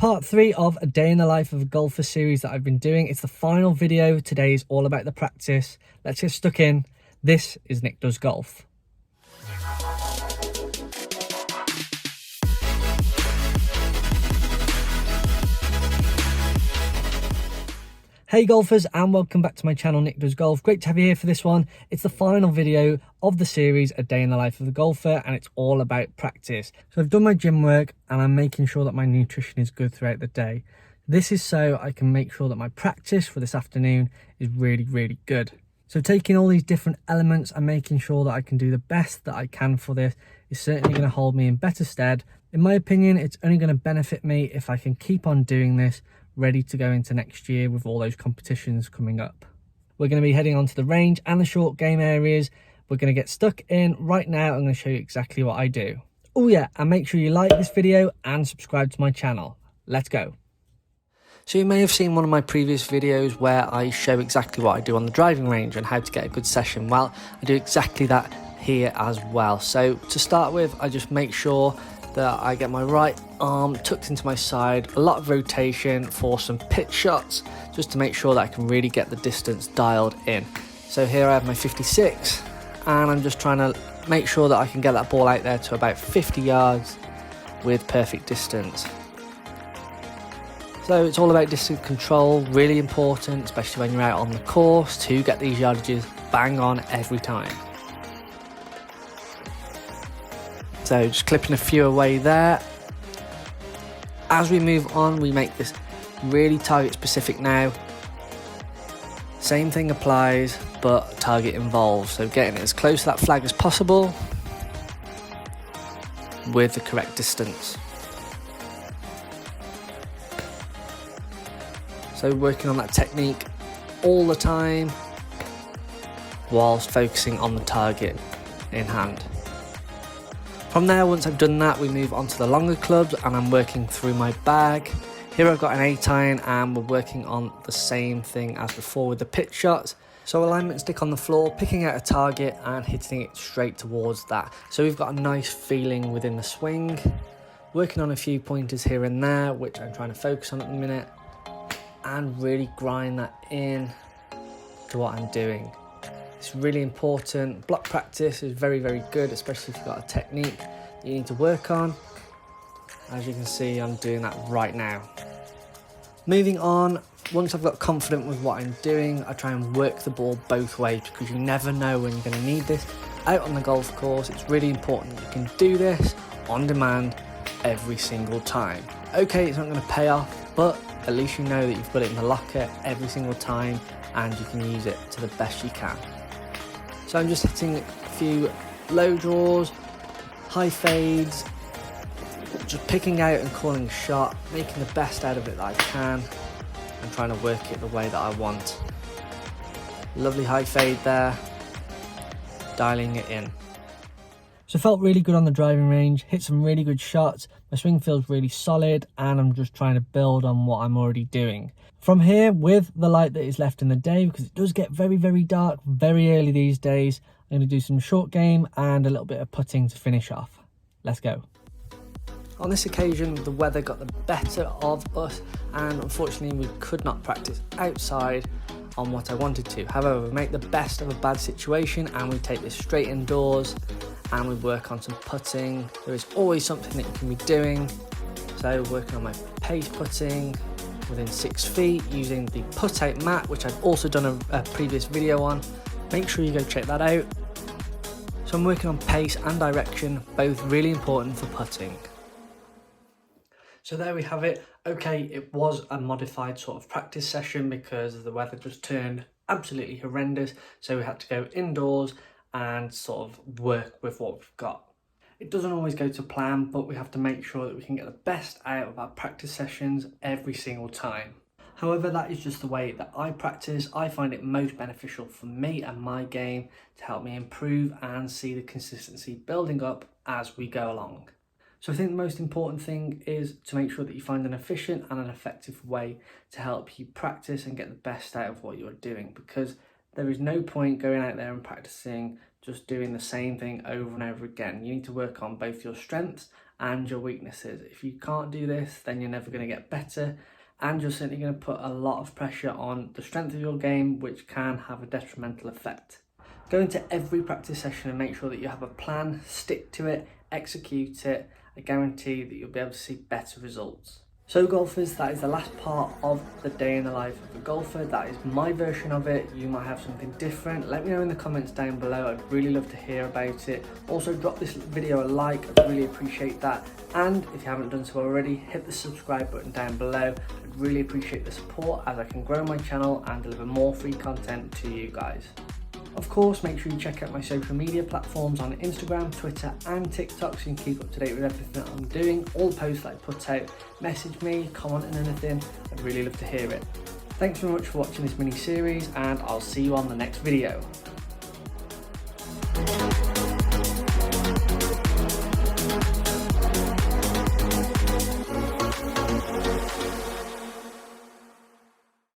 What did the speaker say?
Part 3 of a day in the life of a golfer series that I've been doing. It's the final video. Today is all about the practice. Let's get stuck in. This is Nick Does Golf. Hey golfers, and welcome back to my channel, Nick Does Golf. Great to have you here for this one. It's the final video of the series, A Day in the Life of a Golfer, and it's all about practice. So I've done my gym work and I'm making sure that my nutrition is good throughout the day. This is so I can make sure that my practice for this afternoon is really good. So taking all these different elements and making sure that I can do the best that I can for this is certainly going to hold me in better stead. In my opinion, it's only going to benefit me if I can keep on doing this, ready to go into next year with all those competitions coming up. We're going to be heading onto the range and the short game areas. We're going to get stuck in right now. I'm going to show you exactly what I do. Oh yeah, and make sure you like this video and subscribe to my channel. Let's go. So you may have seen one of my previous videos where I show exactly what I do on the driving range and how to get a good session. Well, I do exactly that here as well. So to start with, I just make sure that I get my right arm tucked into my side, a lot of rotation for some pitch shots, just to make sure that I can really get the distance dialed in. So here I have my 56, and I'm just trying to make sure that I can get that ball out there to about 50 yards with perfect distance. So it's all about distance control, really important, especially when you're out on the course, to get these yardages bang on every time. So just clipping a few away there. As we move on, we make this really target specific now. Same thing applies, but target involved. So getting it as close to that flag as possible with the correct distance. So working on that technique all the time whilst focusing on the target in hand. From there, once I've done that, we move on to the longer clubs and I'm working through my bag. Here I've got an 8-iron and we're working on the same thing as before with the pitch shots. So alignment stick on the floor, picking out a target and hitting it straight towards that. So we've got a nice feeling within the swing. Working on a few pointers here and there, which I'm trying to focus on at the minute, and really grind that in to what I'm doing. It's really important. Block practice is very good, especially if you've got a technique that you need to work on. As you can see, I'm doing that right now. Moving on, once I've got confident with what I'm doing, I try and work the ball both ways, because you never know when you're going to need this out on the golf course. It's really important that you can do this on demand every single time. Okay, it's not going to pay off, but at least you know that you've got it in the locker every single time and you can use it to the best you can. So I'm just hitting a few low draws, high fades, just picking out and calling a shot, making the best out of it that I can, and trying to work it the way that I want. Lovely high fade there, dialing it in. So felt really good on the driving range, hit some really good shots, my swing feels really solid, and I'm just trying to build on what I'm already doing. From here, with the light that is left in the day, because it does get very dark very early these days, I'm going to do some short game and a little bit of putting to finish off. Let's go. On this occasion, the weather got the better of us, and unfortunately we could not practice outside on what I wanted to. However, we make the best of a bad situation and we take this straight indoors and we work on some putting. There is always something that you can be doing. So working on my pace putting within 6 feet using the put out mat, which I've also done a previous video on. Make sure you go check that out. So I'm working on pace and direction, both really important for putting. So there we have it. Okay, it was a modified sort of practice session because the weather just turned absolutely horrendous. So we had to go indoors and sort of work with what we've got. It doesn't always go to plan, but we have to make sure that we can get the best out of our practice sessions every single time. However, that is just the way that I practice. I find it most beneficial for me and my game to help me improve and see the consistency building up as we go along. So I think the most important thing is to make sure that you find an efficient and an effective way to help you practice and get the best out of what you're doing, because there is no point going out there and practicing just doing the same thing over and over again. You need to work on both your strengths and your weaknesses. If you can't do this, then you're never going to get better, and you're certainly going to put a lot of pressure on the strength of your game, which can have a detrimental effect. Go into every practice session and make sure that you have a plan, stick to it, execute it. I guarantee that you'll be able to see better results. So golfers, that is the last part of the day in the life of a golfer. That is my version of it. You might have something different. Let me know in the comments down below. I'd really love to hear about it. Also, drop this video a like. I'd really appreciate that. And if you haven't done so already, hit the subscribe button down below. I'd really appreciate the support as I can grow my channel and deliver more free content to you guys. Of course, make sure you check out my social media platforms on Instagram, Twitter and TikTok so you can keep up to date with everything that I'm doing. All the posts that I put out, message me, comment on anything. I'd really love to hear it. Thanks very much for watching this mini series, and I'll see you on the next video.